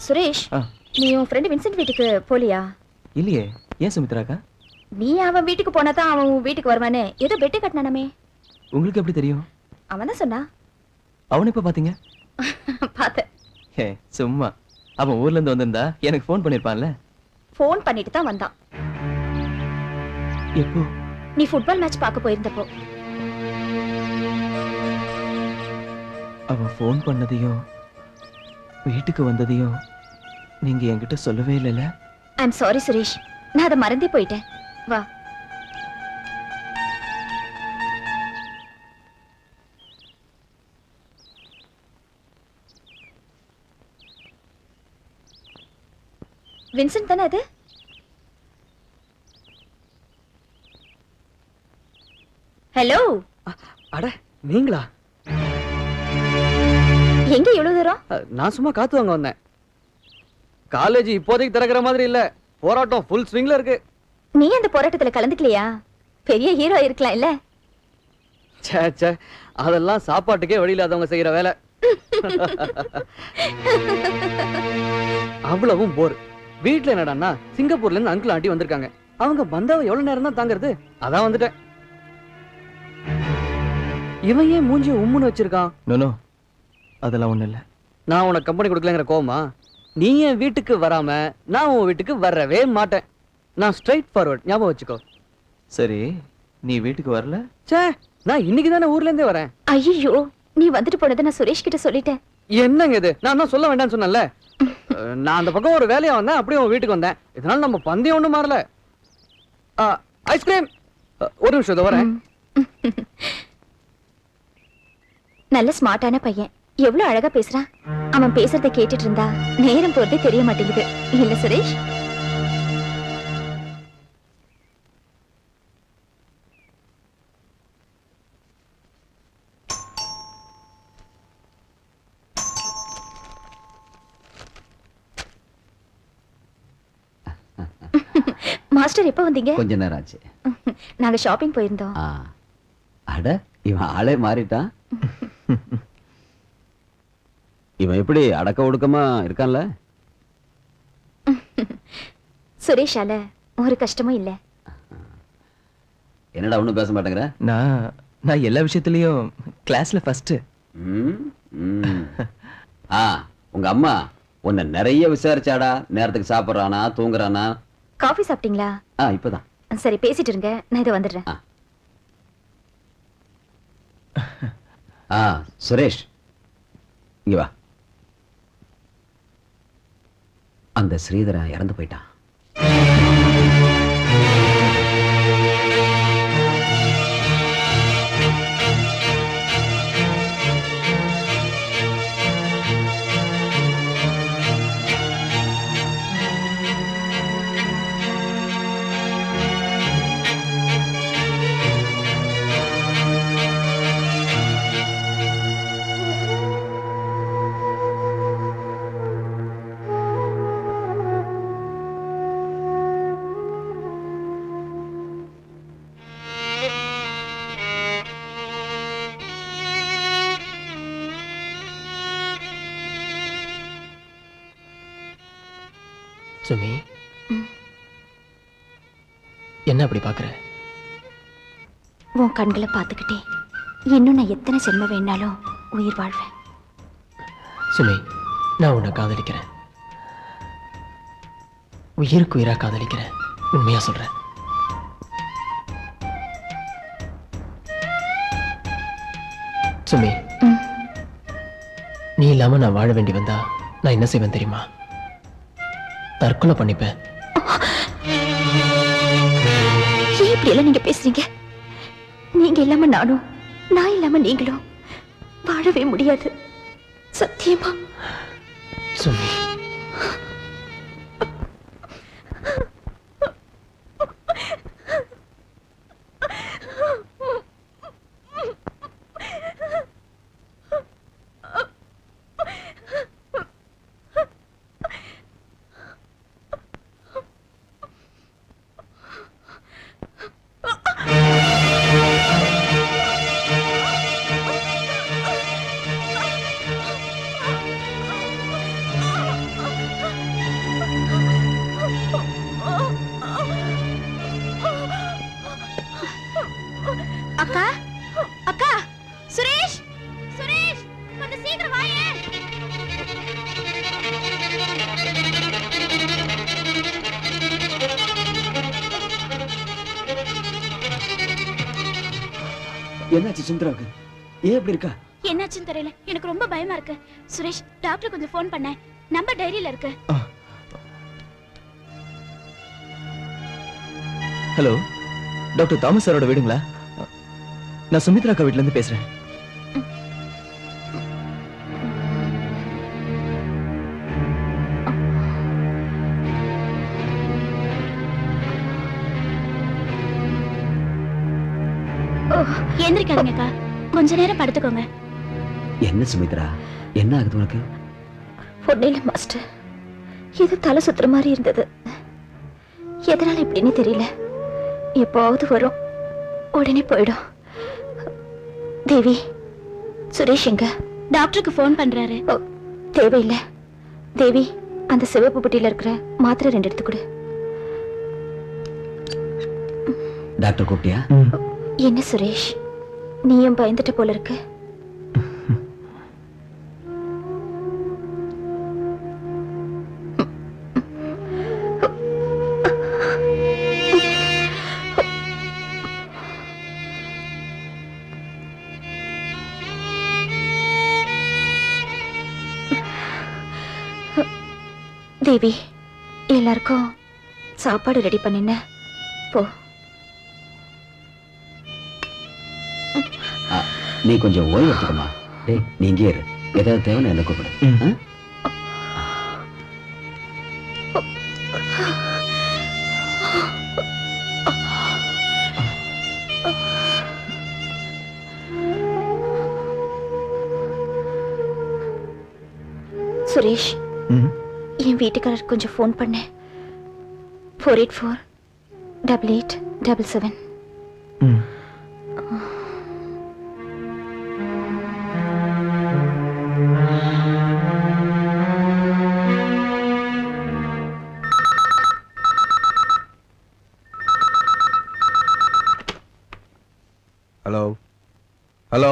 சுரேஷ், நீ உன் friend Vincent வீட்டுக்கு போலியா? இல்லையே. ஏன் சுமித்ராக்கா? நீ அவன் வீட்டுக்கு போனாதான் அவன் உன் வீட்டுக்கு வருவானே. ஏதோ பெட்டு கட்டினானமே. உங்களுக்கு எப்படி தெரியும்? அவன் தான் சொன்னா. அவனை இப்ப பாத்தீங்க? பார்த்தேன். ஹே, சும்மா. அவன் ஊர்ல இருந்து வந்திருந்தா எனக்கு ஃபோன் பண்ணிருப்பான்ல. ஃபோன் பண்ணிட்டு தான் வந்தான். எப்போ? நீ ஃபுட்பால் மேட்ச் பார்க்க போயிருந்தப்போ. அவன் ஃபோன் பண்ணதையும் வீட்டுக்கு வந்ததையும் நீங்க என்கிட்ட சொல்லவே இல்லைல்ல? ஐம் சாரி சுரேஷ், நான் அதை மறந்தே போயிட்டேன். வா. வின்சென்ட் தானே அது? ஹலோ. அட நீங்களா? எங்க இவ்வளவு தூரம்? நான் சும்மா காத்து வாங்க வந்தேன். காலேஜ் இப்போதைக்கு திறக்கிற மாதிரி இல்ல, போராட்டம் ஃபுல் ஸ்விங்ல இருக்கு. நீ அந்த போராட்டத்துல கலந்துக்கலையா? பெரிய ஹீரோ இருக்கலாம் இல்ல? சே சே, அதெல்லாம் சாப்பாட்டுக்கே வழி இல்லாதவங்க செய்யற வேலை. அவ்வளவும் போர். வீட்டுல என்னடான்னா சிங்கப்பூர்ல இருந்து அங்கிள் ஆண்டி வந்திருக்காங்க. அவங்க வந்தவ எவ்வளவு நேரம் தான் தாங்கிறது? அதான் வந்துட்டேன். இவன் ஏன் மூஞ்சி உம்முன்னு வச்சிருக்கான்? நோ, அதெல்லாம் ஒண்ணு இல்ல. நான் உனக்கு கம்பெனி கொடுக்கலங்கிற கோவமா? நீ என் வீட்டுக்கு வராம நான் உன் வீட்டுக்கு வரவே மாட்டேன். நான் ஸ்ட்ரைட் ஃபார்வர்ட், ஞாபகம் வச்சுக்கோ. சரி, நீ வீட்டுக்கு வரல? சே, நான் இன்னைக்கு தானே ஊர்ல இருந்தே வரேன். ஐயோ, நீ வந்துட்டு போனதை நான் சுரேஷ் கிட்ட சொல்லிட்டேன். என்னங்க இது? நான் தான் சொல்ல வேண்டாம்னு சொன்னேன்ல. நான் அந்த பக்கம் ஒரு வேலையா வந்தேன், அப்படியே உன் வீட்டுக்கு வந்தேன். இதனால நம்ம பந்தயம் ஒண்ணும் மாறல. ஐஸ்கிரீம் ஒரு நிமிஷம், இதோ வரேன். நல்ல ஸ்மார்ட்டான பையன், எவ்வளவு அழகா பேசுறான். அவன் பேசுறதை கேட்டுட்டு இருந்தா நேரம் போறதே தெரிய மாட்டேங்குது இல்ல சுரேஷ்? மாஸ்டர் எப்ப வந்தீங்க? கொஞ்ச நேரம் ஆச்சு. நாங்க ஷாப்பிங் போயிருந்தோம். அட, இவன் ஆளே மாறிட்டான். இவன் எப்படி அடக்க ஒடுக்கமா இருக்கான்ல? சுரேஷால ஒரு கஷ்டமும் இல்ல. என்னடா ஒண்ணும் பேச மாட்டேங்கிற? நான் எல்லா விஷயத்திலயும் கிளாஸ்ல ஃபர்ஸ்ட். உங்க அம்மா உன்னை நிறைய விசாரிச்சாடா? நேரத்துக்கு சாப்பிடுறானா, தூங்குறானா? காஃபி சாப்பிட்டீங்களா? இப்பதான். சரி, பேசிட்டு இருங்க, நான் இதை வந்துடுறேன். சுரேஷ், இங்க வா. அந்த ஸ்ரீதரா இறந்து போயிட்டான். சுமி, என்ன அப்படி பாக்குற? உன் கண்களை பார்த்துக்கிட்டே இன்னும் நான் எத்தனை ஜென்ம வேணாலும் உயிர் வாழ்வேன். சுமி, நான் உன்னை காதலிக்கிறேன். உயிருக்கு உயிரா காதலிக்கிறேன். உண்மையா சொல்றேன். சுமி, நீ இல்லாம நான் வாழ வேண்டி வந்தா நான் என்ன செய்வேன் தெரியுமா? தற்கொலை பண்ணிப்பேன். ஏன் இப்படி எல்லாம் நீங்க பேசுறீங்க? நீங்க இல்லாம நானும், நான் இல்லாம நீங்களும் வாழவே முடியாது. சத்தியமா. சுமி, என்னாச்சு சுந்தராவுக்கு? ஏன் இப்படி இருக்கா? என்னாச்சுன்னு தெரியல, எனக்கு ரொம்ப பயமா இருக்கு. சுரேஷ், டாக்டர் கொஞ்சம் ஃபோன் பண்ணேன், நம்பர் டைரியில இருக்கு. ஹலோ, டாக்டர் தாமஸ் சாரோட வீடுங்களா? நான் சுமித்ரா அக்கா வீட்ல இருந்து பேசுறேன். எந்திரிக்காதீங்கக்கா, கொஞ்ச நேரம் படுத்துக்கோங்க. என்ன சுமித்ரா, என்ன ஆகுது உனக்கு? ஒன்னும் இல்ல மாஸ்டர், இது தலை சுத்துற மாதிரி இருந்தது. எதனால இப்படின்னு தெரியல. எப்போவது வரும், உடனே போயிடும். தேவி, சுரேஷ் எங்க? டாக்டருக்கு ஃபோன் பண்றாரு. ஓ, தேவையில்லை. தேவி, அந்த சிவப்பு பெட்டியில இருக்கிற மாத்திரை 2 எடுத்து கொடு. டாக்டர் கூப்பிட்டியா? என்ன சுரேஷ், நீயும் பயந்துட்ட போல இருக்கு. தேவி, எல்லாருக்கும் சாப்பாடு ரெடி பண்ணின போ. நீ கொஞ்சம் ஓய்வு எடுத்துக்கமா. டேய், நீ இங்கே இரு. ஏதாவது தேவைன்னு என்ன கூப்பிடு. ஆ? சுரேஷ், என் வீட்டுக்காரர் கொஞ்சம் ஃபோன் பண்ண. 484-8877. Hello hello